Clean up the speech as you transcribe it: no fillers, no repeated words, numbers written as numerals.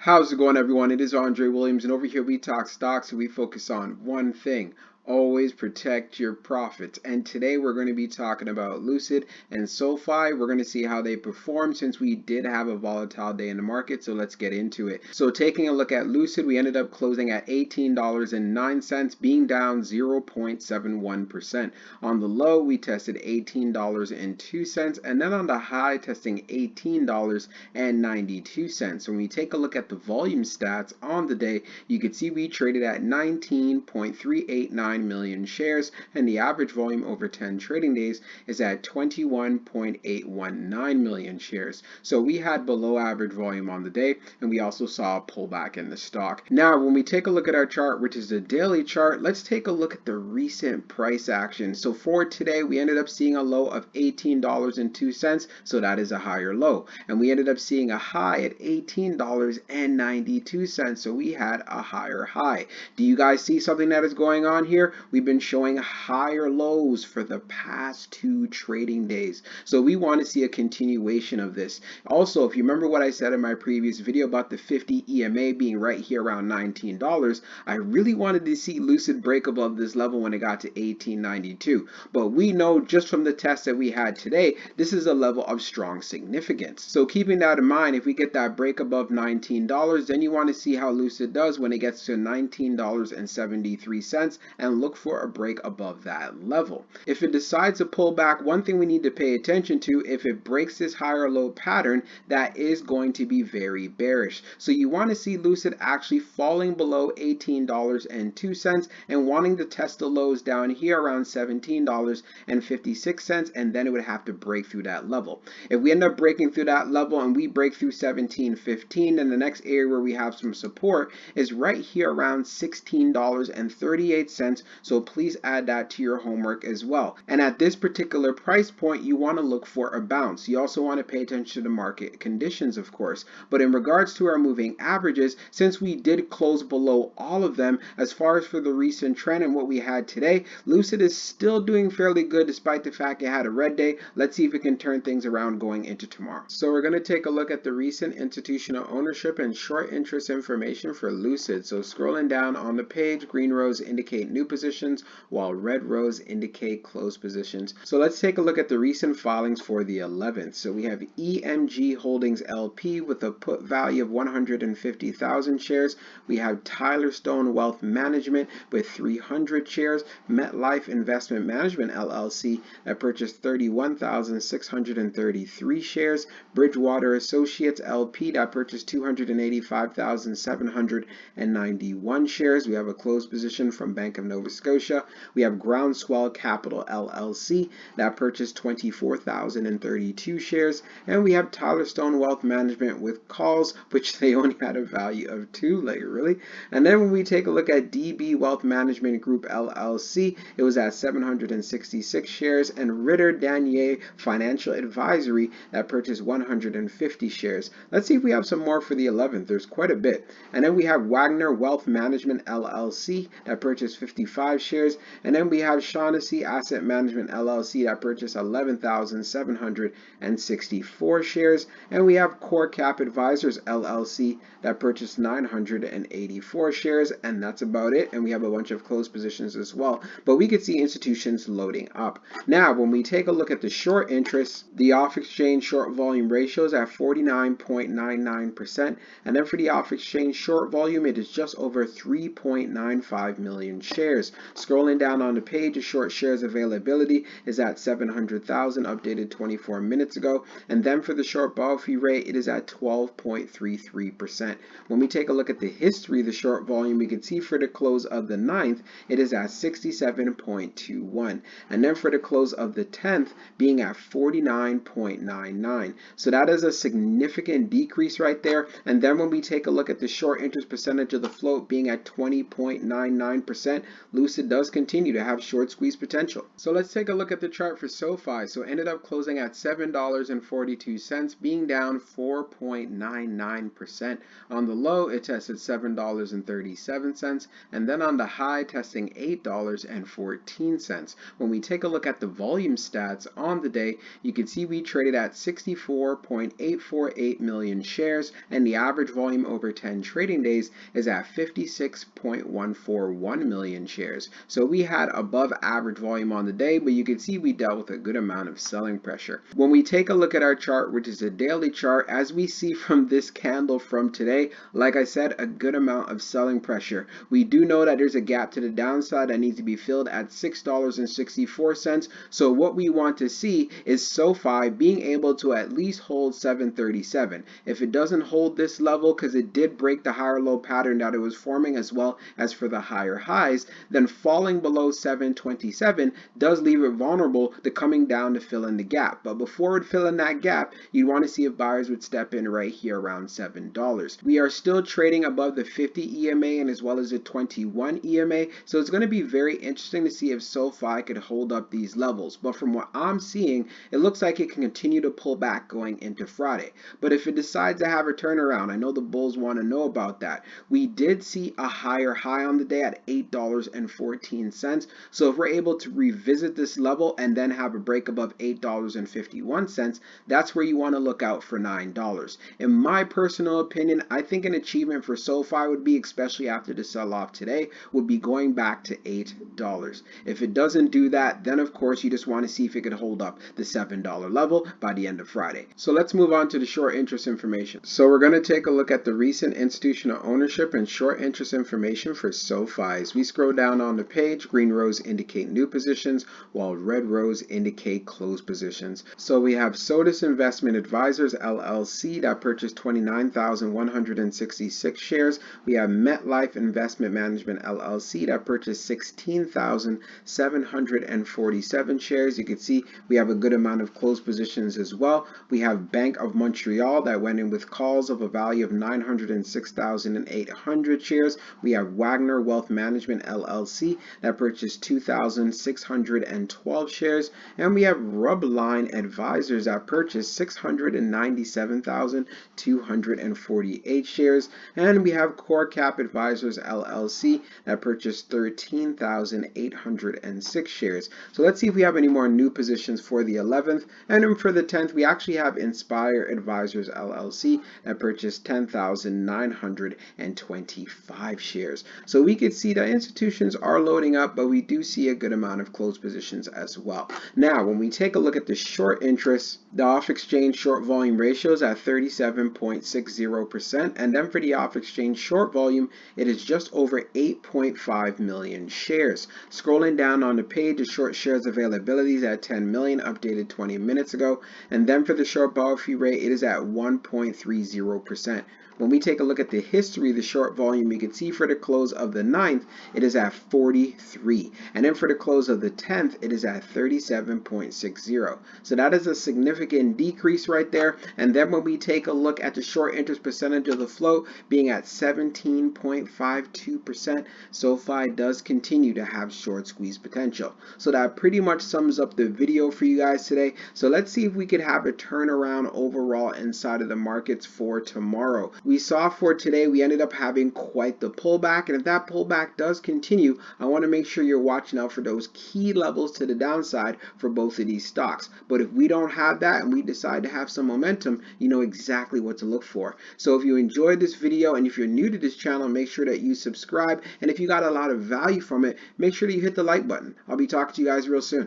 How's it going, everyone? It is Andre Williams, and over here we talk stocks and we focus on one thing. Always protect your profits. And today we're going to be talking about Lucid and SOFI. We're going to see how they perform since we did have a volatile day in the market. So let's get into it. So taking a look at Lucid, we ended up closing at $18.09, being down 0.71%. On the low, we tested $18.02, and then on the high, testing $18.92. When we take a look at the volume stats on the day, you can see we traded at 19.389 million shares, and the average volume over 10 trading days is at 21.819 million shares. So we had below average volume on the day, and we also saw a pullback in the stock. Now, when we take a look at our chart, which is the daily chart, let's take a look at the recent price action. So for today, we ended up seeing a low of $18.02, so that is a higher low. And we ended up seeing a high at $18.92, so we had a higher high. Do you guys see something that is going on here? We've been showing higher lows for the past 2 trading days. So we want to see a continuation of this. Also, if you remember what I said in my previous video about the 50 EMA being right here around $19, I really wanted to see Lucid break above this level when it got to $18.92. But we know just from the test that we had today, this is a level of strong significance. So keeping that in mind, if we get that break above $19, then you want to see how Lucid does when it gets to $19.73 and look for a break above that level. If it decides to pull back, one thing we need to pay attention to, if it breaks this higher low pattern, that is going to be very bearish. So you want to see Lucid actually falling below $18.02 and wanting to test the lows down here around $17.56, and then it would have to break through that level. If we end up breaking through that level and we break through $17.15, then the next area where we have some support is right here around $16.38. So please add that to your homework as well. And at this particular price point, you want to look for a bounce. You also want to pay attention to market conditions, of course. But in regards to our moving averages, since we did close below all of them, as far as for the recent trend and what we had today, Lucid is still doing fairly good despite the fact it had a red day. Let's see if it can turn things around going into tomorrow. So we're going to take a look at the recent institutional ownership and short interest information for Lucid. So scrolling down on the page, green rows indicate new positions while red rows indicate closed positions. So let's take a look at the recent filings for the 11th. So we have EMG Holdings LP with a put value of 150,000 shares. We have Tyler Stone Wealth Management with 300 shares, MetLife Investment Management LLC that purchased 31,633 shares, Bridgewater Associates LP that purchased 285,791 shares. We have a closed position from Bank of Nova Scotia. We have Groundswell Capital LLC that purchased 24,032 shares, and we have Tyler Stone Wealth Management with calls, which they only had a value of 2, like really. And then when we take a look at DB Wealth Management Group LLC, it was at 766 shares, and Ritter Danier Financial Advisory that purchased 150 shares. Let's see if we have some more for the 11th. There's quite a bit. And then we have Wagner Wealth Management LLC that purchased 55 shares, and then we have Shaughnessy Asset Management LLC that purchased 11,764 shares, and we have Core Cap Advisors LLC that purchased 984 shares, and that's about it. And we have a bunch of closed positions as well, but we could see institutions loading up. Now, when we take a look at the short interest, the off-exchange short volume ratio is at 49.99%, and then for the off-exchange short volume, it is just over 3.95 million shares. Scrolling down on the page, the short shares availability is at 700,000, updated 24 minutes ago, and then for the short borrow fee rate, it is at 12.33%. When we take a look at the history of the short volume, we can see for the close of the 9th, it is at 67.21, and then for the close of the 10th being at 49.99. So that is a significant decrease right there. And then when we take a look at the short interest percentage of the float being at 20.99%, Lucid does continue to have short squeeze potential. So let's take a look at the chart for SOFI. So it ended up closing at $7.42, being down 4.99%. On the low, it tested $7.37, and then on the high, testing $8.14. When we take a look at the volume stats on the day, you can see we traded at 64.848 million shares, and the average volume over 10 trading days is at 56.141 million shares. So we had above average volume on the day, but you can see we dealt with a good amount of selling pressure. When we take a look at our chart, which is a daily chart, as we see from this candle from today, like I said, a good amount of selling pressure. We do know that there's a gap to the downside that needs to be filled at $6.64. So what we want to see is SOFI being able to at least hold 737. If it doesn't hold this level, because it did break the higher low pattern that it was forming as well as for the higher highs, then falling below 727 does leave it vulnerable to coming down to fill in the gap. But before it fill in that gap, you'd want to see if buyers would step in right here around $7. We are still trading above the 50 EMA and as well as the 21 EMA, so it's going to be very interesting to see if SOFI could hold up these levels. But from what I'm seeing, it looks like it can continue to pull back going into Friday. But if it decides to have a turnaround, I know the bulls want to know about that. We did see a higher high on the day at $8.14. So if we're able to revisit this level and then have a break above $8.51, that's where you want to look out for $9. In my personal opinion, I think an achievement for SOFI would be, especially after the sell-off today, would be going back to $8. If it doesn't do that, then of course you just want to see if it could hold up the $7 level by the end of Friday. So let's move on to the short interest information. So we're going to take a look at the recent institutional ownership and short interest information for SOFI. As we scroll down on the page, green rows indicate new positions, while red rows indicate closed positions. So we have Sotis Investment Advisors LLC that purchased 29,166 shares. We have MetLife Investment Management LLC that purchased 16,747 shares. You can see we have a good amount of closed positions as well. We have Bank of Montreal that went in with calls of a value of 906,800 shares. We have Wagner Wealth Management LLC that purchased 2,612 shares. And we have Rubline Advisors that purchased 697,248 shares. And we have Core Cap Advisors LLC that purchased 13,806 shares. So let's see if we have any more new positions for the 11th. And then for the 10th, we actually have Inspire Advisors LLC that purchased 10,925 shares. So we could see that institutions are loading up, but we do see a good amount of closed positions as well. Now, when we take a look at the short interest, the off-exchange short volume ratio is at 37.60%, and then for the off-exchange short volume, it is just over 8.5 million shares. Scrolling down on the page, the short shares availability is at 10 million, updated 20 minutes ago, and then for the short borrow fee rate, it is at 1.30%. When we take a look at the history of the short volume, you can see for the close of the 9th, it is at 43. And then for the close of the 10th, it is at 37.60. So that is a significant decrease right there. And then when we take a look at the short interest percentage of the float being at 17.52%, SOFI does continue to have short squeeze potential. So that pretty much sums up the video for you guys today. So let's see if we could have a turnaround overall inside of the markets for tomorrow. We saw for today, we ended up having quite the pullback, and if that pullback does continue, I want to make sure you're watching out for those key levels to the downside for both of these stocks. But if we don't have that and we decide to have some momentum, you know exactly what to look for. So if you enjoyed this video and if you're new to this channel, make sure that you subscribe, and if you got a lot of value from it, make sure that you hit the like button. I'll be talking to you guys real soon.